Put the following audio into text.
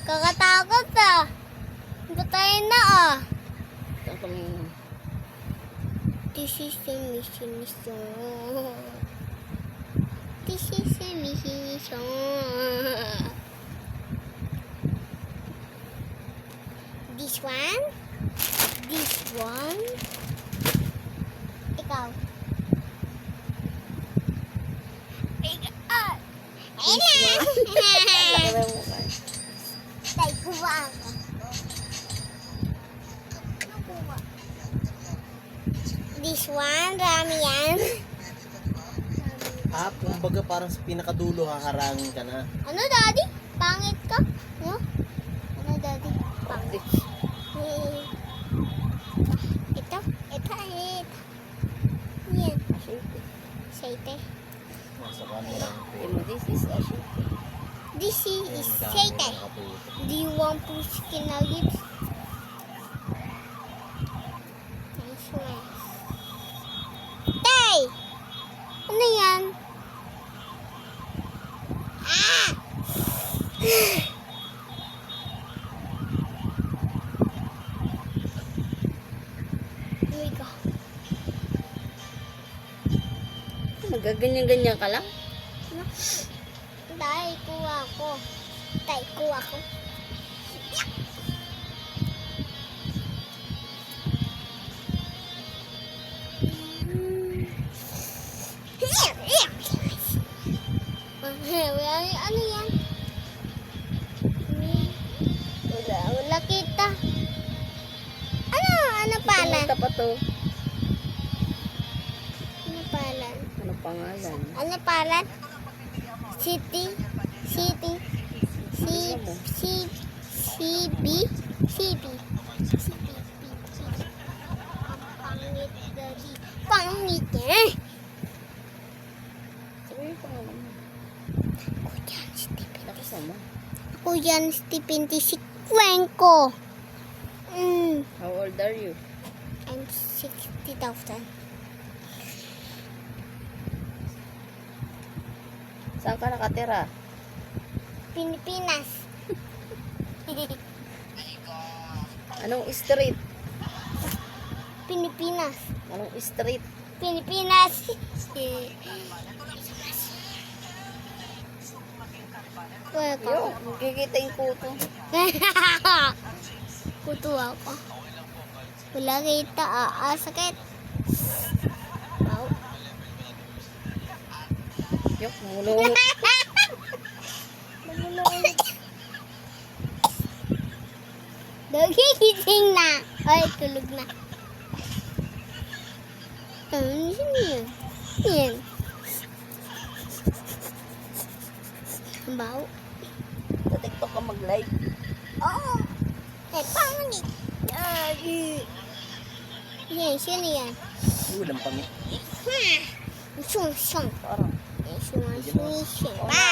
Kakatakot ah. Patayin na ah. Saan kami? This is the mission. This is the mission. This one. This one. Ikaw. Ikaw. Ayun na. Tay, kuha ako. This one, rami yan. Kumbaga parang sa pinakadulo haharangin ka na. Ano, daddy? Pangit ka? No? Ano, daddy? Pangit. Ito. Yan. Aceite. Nasa kanila. This is a sheep. This is aceite. Do you want to skin nuggets? Nice one. Tay! Ano yan? Ah! Here we go. Nagaganyan-ganyan ka lang? Tay, kuha ko. Tay, kuha ko. Ano yan? Wala kita. Ano palan? Ito pa to. Ano palan? Ano pangalan? Ano palan? City. CB. Pangit, daddy. Pangit eh. Sabi yung pangalan mo. Ako yan, Stephen. Nakasama. Ako yan, Stephen Tisikwengko. How old are you? I'm 60,000. Saan ka nakatira? Pilipinas. Anong street? Pilipinas. Anong street? Pilipinas. Yo, kikita yung kuto. Kuto ako. Wala kita. Sakit. Wow. Yok, mulong. Nagigising na. Ay, tulog na. Ano yan? Yan. Ang baho. Sa TikTok ka mag-live. Oo. Eh, pangit. Yan, sino yan? Walang pangit. Sung. Parang. Sung. Bye.